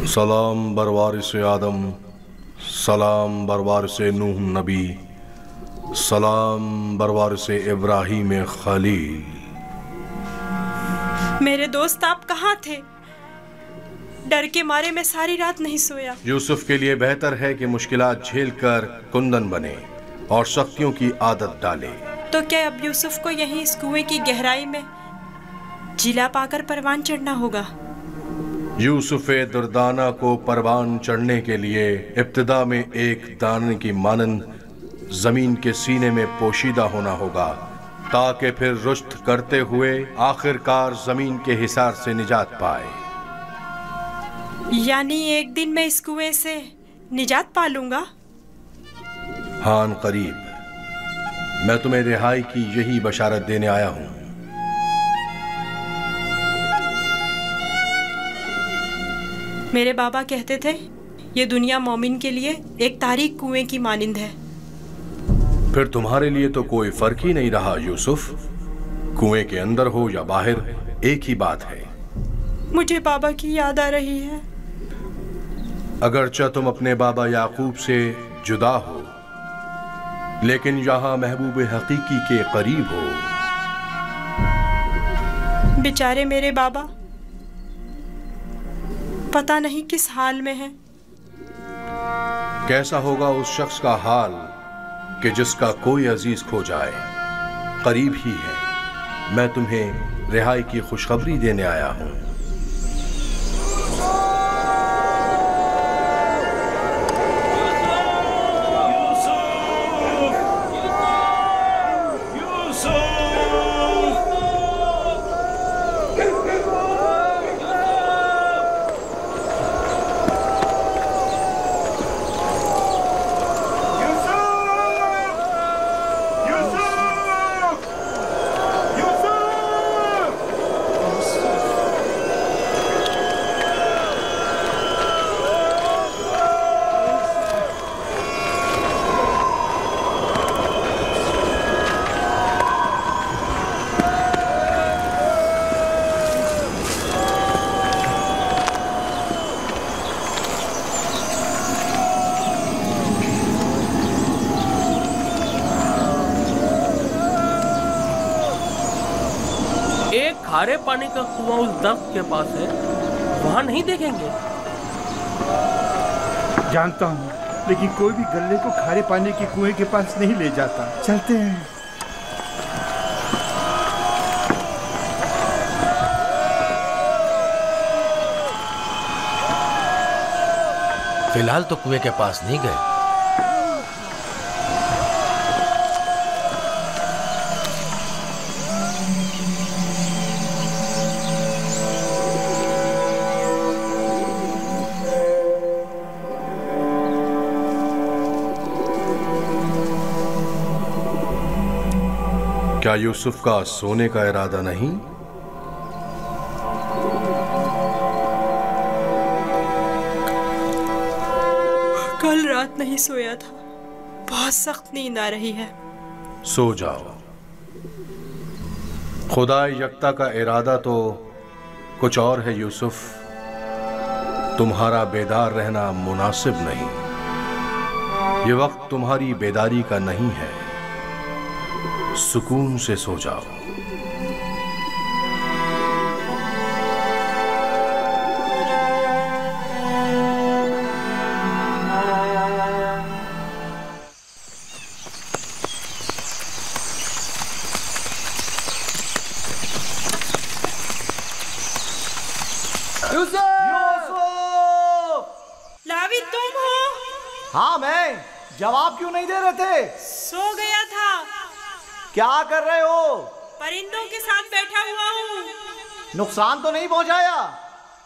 सलाम बरवारिस आदम, सलाम बरवारिस नूह नबी, सलाम बरवारिस इब्राहीम खलील। मेरे दोस्त आप कहाँ थे? डर के मारे मैं सारी रात नहीं सोया। यूसुफ के लिए बेहतर है कि मुश्किलात झेल कर कुंदन बने और शक्तियों की आदत डाले। तो क्या अब यूसुफ को यहीं इस कुएं की गहराई में जिला पाकर परवान चढ़ना होगा? यूसुफ दुर्दाना को परवान चढ़ने के लिए इब्तिदा में एक दाने की मानंद जमीन के सीने में पोशीदा होना होगा, ताकि फिर रुश्त करते हुए आखिरकार जमीन के हिसार से निजात पाए। यानी एक दिन मैं इस कुएं से निजात पा लूंगा? हान करीब। मैं तुम्हें रिहाई की यही बशारत देने आया हूं। मेरे बाबा कहते थे ये दुनिया मोमिन के लिए एक तारीक कुएं की मानिंद है। फिर तुम्हारे लिए तो कोई फर्क ही नहीं रहा यूसुफ। कुएं के अंदर हो या बाहर, एक ही बात है। मुझे बाबा की याद आ रही है। अगरचा तुम अपने बाबा याकूब से जुदा हो, लेकिन यहाँ महबूब हकीकी के करीब हो। बेचारे मेरे बाबा पता नहीं किस हाल में हैं। कैसा होगा उस शख्स का हाल कि जिसका कोई अजीज खो जाए। करीब ही है। मैं तुम्हें रिहाई की खुशखबरी देने आया हूं। खारे पानी का कुआं उस दरख्त के पास है, वहां नहीं देखेंगे? जानता हूँ, लेकिन कोई भी गल्ले को खारे पानी के कुएं के पास नहीं ले जाता। चलते हैं। फिलहाल तो कुएं के पास नहीं गए। क्या यूसुफ का सोने का इरादा नहीं? कल रात नहीं सोया था, बहुत सख्त नींद आ रही है। सो जाओ। खुदा यकता का इरादा तो कुछ और है यूसुफ। तुम्हारा बेदार रहना मुनासिब नहीं। ये वक्त तुम्हारी बेदारी का नहीं है। सुकून से सो जाओ। लावी तुम हो? हाँ मैं। जवाब क्यों नहीं दे रहे थे? सो गया था। क्या कर रहे हो? परिंदों के साथ बैठा हुआ हूँ। नुकसान तो नहीं पहुंचाया?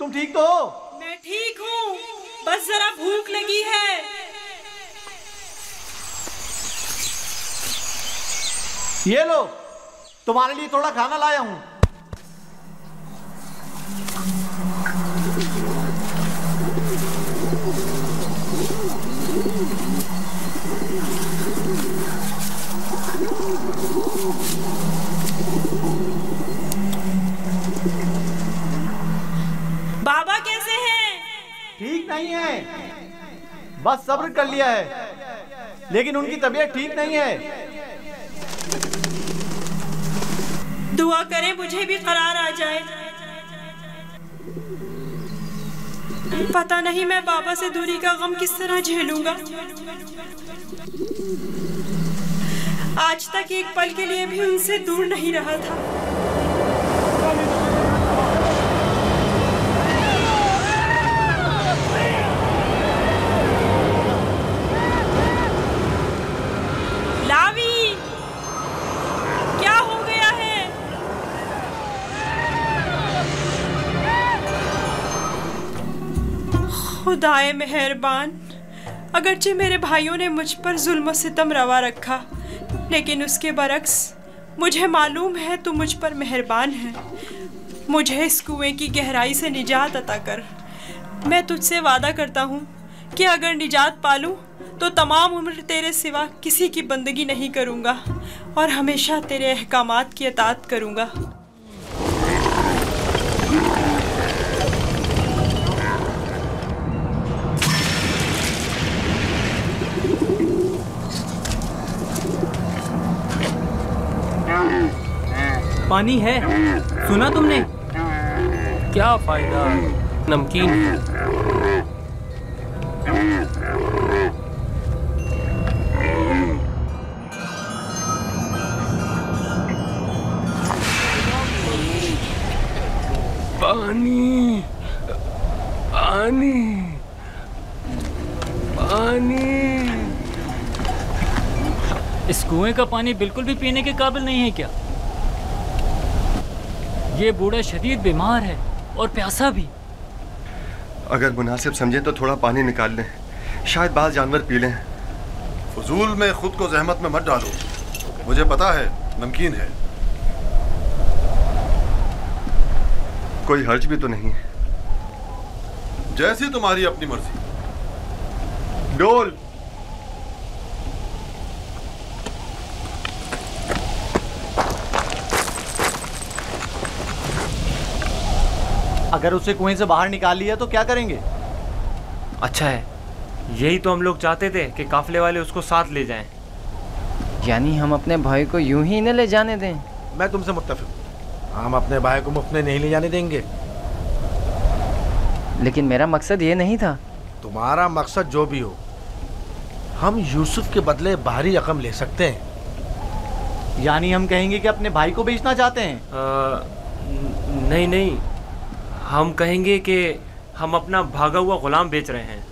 तुम ठीक तो हो? मैं ठीक हूँ, बस जरा भूख लगी है। ये लो, तुम्हारे लिए थोड़ा खाना लाया हूँ। नहीं है, बस सब्र कर लिया है, लेकिन उनकी तबीयत ठीक नहीं है। दुआ करें मुझे भी करार आ जाए। पता नहीं मैं बाबा से दूरी का गम किस तरह झेलूंगा। आज तक एक पल के लिए भी उनसे दूर नहीं रहा था। लावी, क्या हो गया है? खुदाए मेहरबान, अगरचे मेरे भाइयों ने मुझ पर जुल्म सितम रवा रखा, लेकिन उसके बरक्स मुझे मालूम है तू मुझ पर मेहरबान है। मुझे इस कुएं की गहराई से निजात अता कर। मैं तुझसे वादा करता हूँ कि अगर निजात पालूं तो तमाम उम्र तेरे सिवा किसी की बंदगी नहीं करूँगा और हमेशा तेरे अहकामात की अतात करूँगा। पानी है, सुना तुमने? क्या फायदा, नमकीन है। पानी, पानी, पानी। इस कुएं का पानी बिल्कुल भी पीने के काबिल नहीं है क्या? ये बूढ़ा शदीद बीमार है और प्यासा भी। अगर मुनासिब समझे तो थोड़ा पानी निकाल लें, शायद बाल जानवर पी लें। फजूल में खुद को जहमत में मत डालो, मुझे पता है नमकीन है। कोई हर्ज भी तो नहीं? जैसी तुम्हारी अपनी मर्जी। डोल। अगर उसे कुएं से बाहर निकाल लिया तो क्या करेंगे? अच्छा है, यही तो हम लोग चाहते थे कि काफले वाले उसको साथ ले जाएं। यानी हम अपने भाई को यूं ही न ले जाने दें? मैं तुमसे मुत्तफिक, हम अपने भाई को मुफ्त में नहीं ले जाने देंगे। लेकिन मेरा मकसद ये नहीं था। तुम्हारा मकसद जो भी हो, हम यूसुफ के बदले बाहरी रकम ले सकते हैं। यानी हम कहेंगे कि अपने भाई को बेचना चाहते हैं? नहीं नहीं, हम कहेंगे कि हम अपना भागा हुआ गुलाम बेच रहे हैं।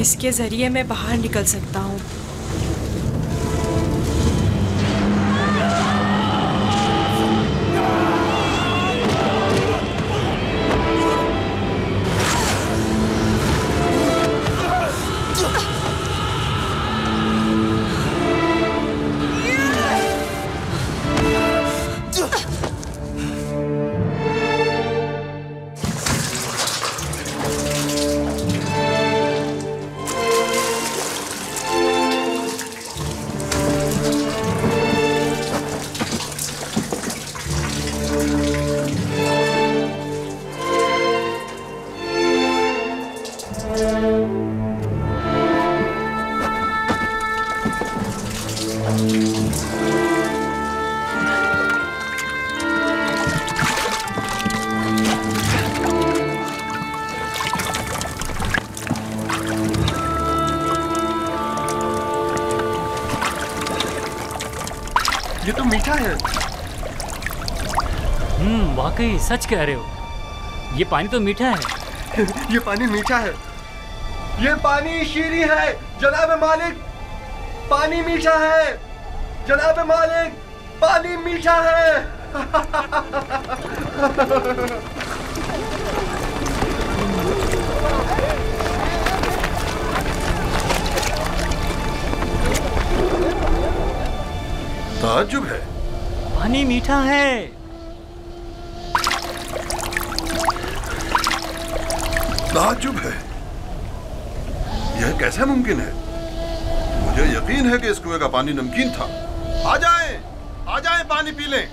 इसके जरिए मैं बाहर निकल सकता हूँ। ये तो मीठा है। वाकई सच कह रहे हो, ये पानी तो मीठा है। ये पानी मीठा है। ये पानी शीरी है जनाब मालिक। पानी मीठा है जनाब मालिक। पानी मीठा है। ताज्जुब है। पानी मीठा है। ताज्जुब है। यह कैसे मुमकिन है? मुझे यकीन है कि इस कुएं का पानी नमकीन था। आ जाएं पानी पी लें।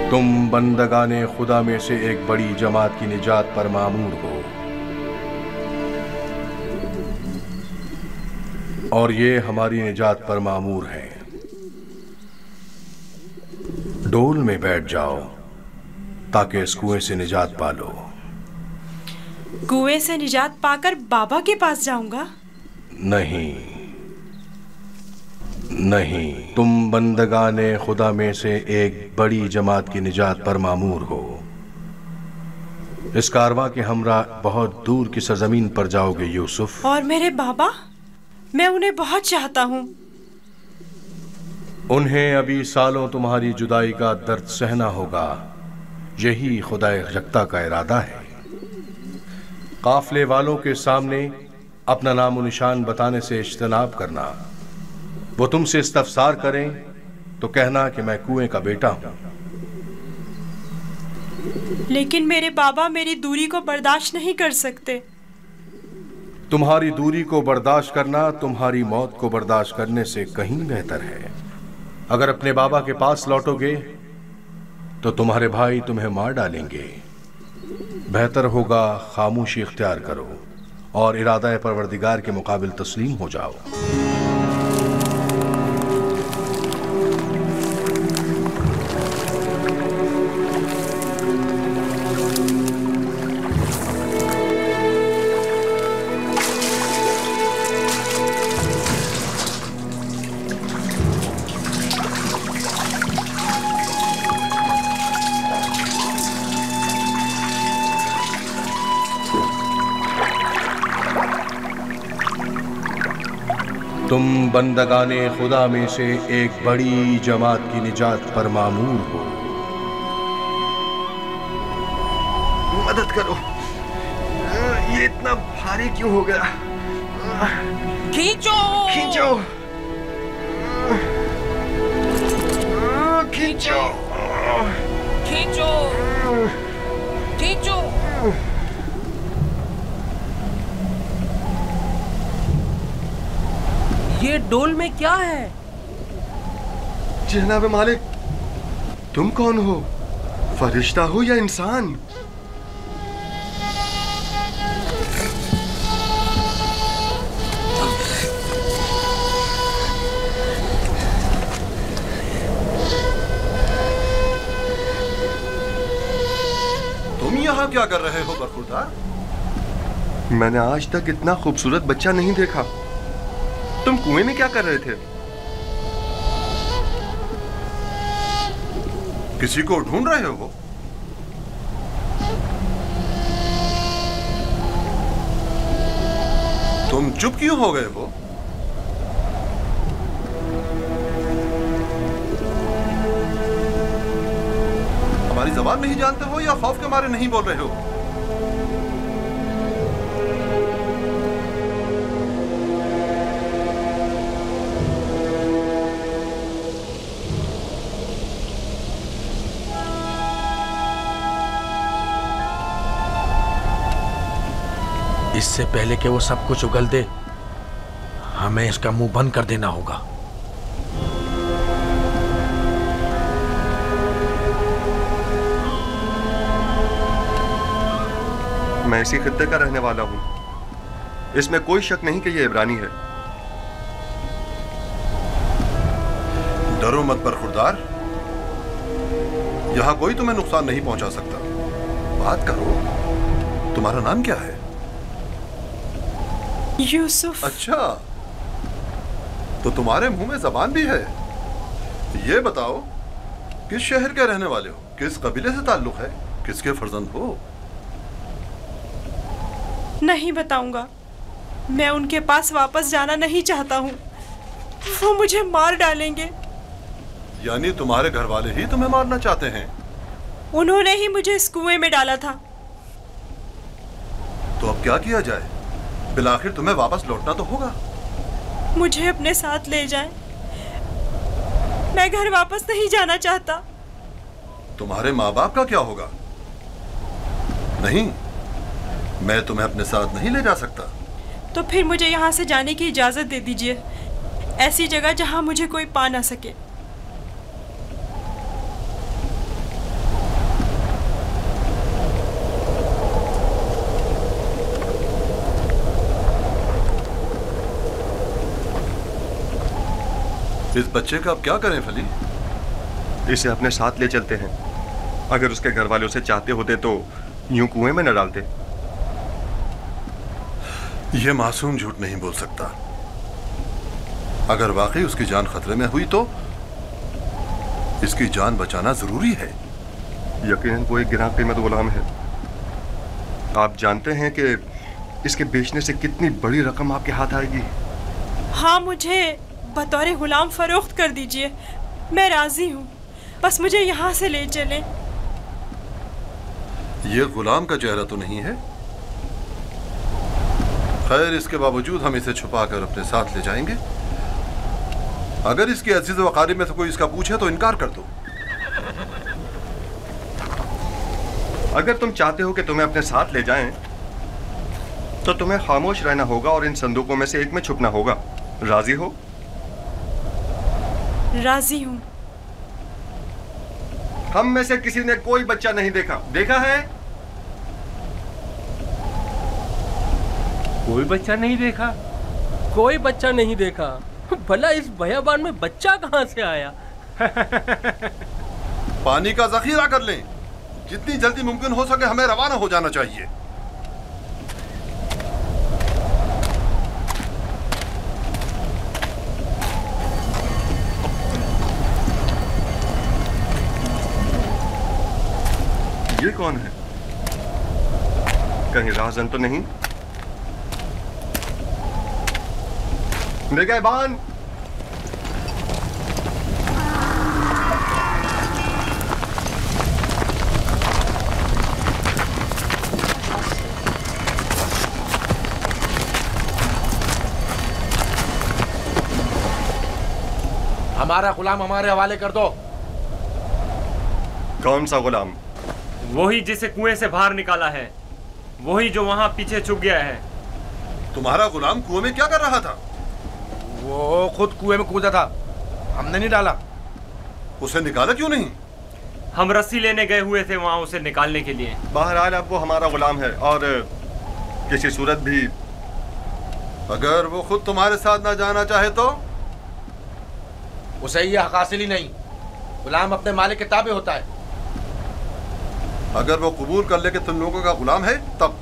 तुम बंदगाने खुदा में से एक बड़ी जमात की निजात पर मामूर हो, और ये हमारी निजात पर मामूर हैं। डोल में बैठ जाओ ताकि इस कुएं से निजात पा लो। कुएं से निजात पाकर बाबा के पास जाऊंगा? नहीं, तुम बंदगाने खुदा में से एक बड़ी जमात की निजात पर मामूर हो। इस कारवां के हमरा बहुत दूर की सरजमीन पर जाओगे यूसुफ। और मेरे बाबा? मैं उन्हें बहुत चाहता हूँ। उन्हें अभी सालों तुम्हारी जुदाई का दर्द सहना होगा। यही खुदा यकता का इरादा है। काफले वालों के सामने अपना नामो निशान बताने से इज्तनाब करना। वो तुमसे इस्तफसार करें तो कहना कि मैं कुएं का बेटा हूं। लेकिन मेरे बाबा मेरी दूरी को बर्दाश्त नहीं कर सकते। तुम्हारी दूरी को बर्दाश्त करना तुम्हारी मौत को बर्दाश्त करने से कहीं बेहतर है। अगर अपने बाबा के पास लौटोगे तो तुम्हारे भाई तुम्हें मार डालेंगे। बेहतर होगा खामोशी इख्तियार करो और इरादा परवरदिगार के मुकाबिल तस्लीम हो जाओ। तुम बंदगाने खुदा में से एक बड़ी जमात की निजात पर मामूर हो। मदद करो, ये इतना भारी क्यों हो गया? खींचो खींचो खींचो खींचो खींचो। ये डोल में क्या है? जनाब मालिक, तुम कौन हो? फरिश्ता हो या इंसान? तुम यहाँ क्या कर रहे हो बरखुरदार? मैंने आज तक इतना खूबसूरत बच्चा नहीं देखा। तुम कुएं में क्या कर रहे थे? किसी को ढूंढ रहे हो? तुम चुप क्यों हो गए हो? हमारी जबान नहीं जानते हो या खौफ के मारे नहीं बोल रहे हो? इससे पहले कि वो सब कुछ उगल दे, हमें इसका मुंह बंद कर देना होगा। मैं इसी खित्ते का रहने वाला हूं, इसमें कोई शक नहीं कि ये इब्रानी है। डरो मत बरखुरदार, यहां कोई तुम्हें नुकसान नहीं पहुंचा सकता। बात करो, तुम्हारा नाम क्या है? यूसुफ। अच्छा, तो तुम्हारे मुंह में जबान भी है। ये बताओ, किस शहर के रहने वाले हो? किस कबीले से ताल्लुक है? किसके फर्जंद हो? नहीं बताऊंगा। मैं उनके पास वापस जाना नहीं चाहता हूँ, वो मुझे मार डालेंगे। यानी तुम्हारे घर वाले ही तुम्हें मारना चाहते हैं? उन्होंने ही मुझे इस कुएं में डाला था। तो अब क्या किया जाए? बिलाखिर तुम्हें वापस लौटना तो होगा। मुझे अपने साथ ले जाएं। मैं घर वापस नहीं जाना चाहता। तुम्हारे माँ बाप का क्या होगा? नहीं, मैं तुम्हें अपने साथ नहीं ले जा सकता। तो फिर मुझे यहाँ से जाने की इजाजत दे दीजिए, ऐसी जगह जहाँ मुझे कोई पा ना सके। इस बच्चे का अब क्या करें फली? इसे अपने साथ ले चलते हैं। अगर उसके घर वाले उसे चाहते होते तो यूं कुएं में न डालते। यह मासूम झूठ नहीं बोल सकता। अगर वाकई उसकी जान खतरे में हुई तो इसकी जान बचाना जरूरी है। यकीनन वो एक गिरा कीमत गुलाम है। आप जानते हैं कि इसके बेचने से कितनी बड़ी रकम आपके हाथ आएगी। हाँ, मुझे बतौर गुलाम फरोख्त कर दीजिए, मैं राजी हूँ। बस मुझे यहाँ से ले चलें। ये गुलाम का चेहरा तो नहीं है। खैर, इसके बावजूद हम इसे छुपाकर अपने साथ ले जाएंगे। अगर इसके अजीज व अकारिब में से कोई इसका पूछे तो इनकार कर दो। अगर तुम चाहते हो कि तुम्हें अपने साथ ले जाएं, तो तुम्हें खामोश रहना होगा और इन संदूकों में से एक में छुपना होगा। राजी हो? राजी हूँ। हम में से किसी ने कोई बच्चा नहीं देखा। देखा है? कोई बच्चा नहीं देखा? कोई बच्चा नहीं देखा? भला इस बयाबान में बच्चा कहाँ से आया? पानी का जखीरा कर लें। जितनी जल्दी मुमकिन हो सके हमें रवाना हो जाना चाहिए। ये कौन है? कहीं राहजन तो नहीं? निगहबान! हमारा गुलाम हमारे हवाले कर दो। कौन सा गुलाम? वही जिसे कुएं से बाहर निकाला है, वही जो वहां पीछे छुप गया है। तुम्हारा गुलाम कुएं में क्या कर रहा था? वो खुद कुएं में कूदा था, हमने नहीं डाला। उसे निकाला क्यों नहीं? हम रस्सी लेने गए हुए थे वहां उसे निकालने के लिए। बहरहाल अब वो हमारा गुलाम है और किसी सूरत भी अगर वो खुद तुम्हारे साथ ना जाना चाहे तो? उसे ये हक हासिल ही नहीं। गुलाम अपने मालिक के ताबे होता है। अगर वो कबूल कर ले कि तुम लोगों का गुलाम है तब?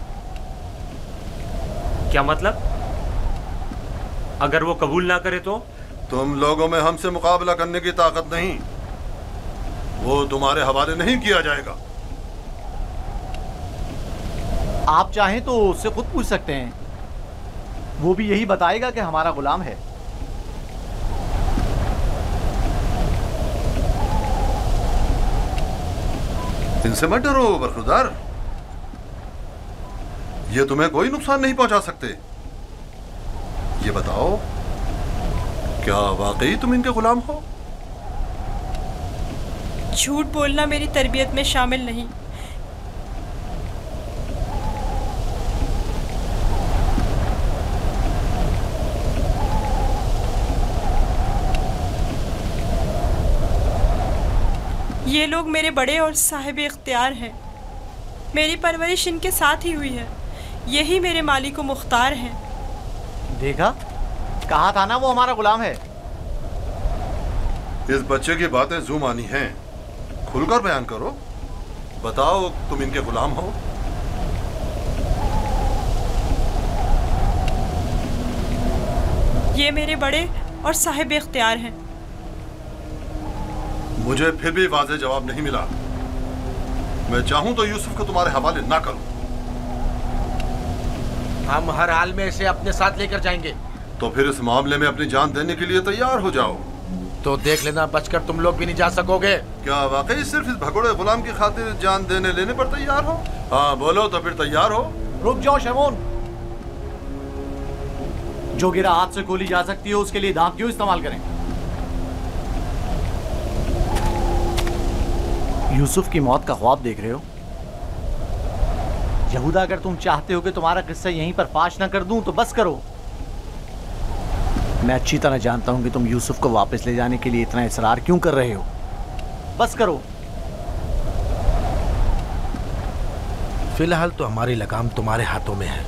क्या मतलब? अगर वो कबूल ना करे तो? तुम लोगों में हमसे मुकाबला करने की ताकत नहीं। वो तुम्हारे हवाले नहीं किया जाएगा। आप चाहें तो उससे खुद पूछ सकते हैं, वो भी यही बताएगा कि हमारा गुलाम है। इनसे मत डरो बरखुरदार, ये तुम्हें कोई नुकसान नहीं पहुंचा सकते। ये बताओ, क्या वाकई तुम इनके गुलाम हो? झूठ बोलना मेरी तरबियत में शामिल नहीं। ये लोग मेरे बड़े और साहिब इख्तियार हैं। मेरी परवरिश इनके साथ ही हुई है। यही मेरे मालिक व मुख्तार हैं। देखा, कहा था ना वो हमारा गुलाम है। इस बच्चे की बातें जू मानी हैं। खुलकर बयान करो, बताओ तुम इनके गुलाम हो। ये मेरे बड़े और साहिब इख्तियार हैं। मुझे फिर भी वाज़ेह जवाब नहीं मिला। मैं चाहूं तो यूसुफ को तुम्हारे हवाले ना करूं। हम हर हाल में इसे अपने साथ लेकर जाएंगे। तो फिर इस मामले में अपनी जान देने के लिए तैयार हो जाओ। तो देख लेना, बचकर तुम लोग भी नहीं जा सकोगे। क्या वाकई सिर्फ इस भगोड़े गुलाम की खातिर जान देने लेने पर तैयार हो? हाँ बोलो तो फिर तैयार हो। रुक जाओ शमून, जो गिरा हाथ से गोली जा सकती है उसके लिए दांत क्यों इस्तेमाल करें? यूसुफ की मौत का ख्वाब देख रहे हो? यहूदा, अगर तुम चाहते हो कि तुम्हारा किस्सा यहीं पर फाश ना कर दूं तो बस करो। मैं अच्छी तरह जानता हूं कि तुम यूसुफ को वापस ले जाने के लिए इतना इसरार क्यों कर रहे हो। बस करो। फिलहाल तो हमारी लगाम तुम्हारे हाथों में है,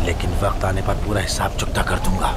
लेकिन वक्त आने पर पूरा हिसाब चुकता कर दूंगा।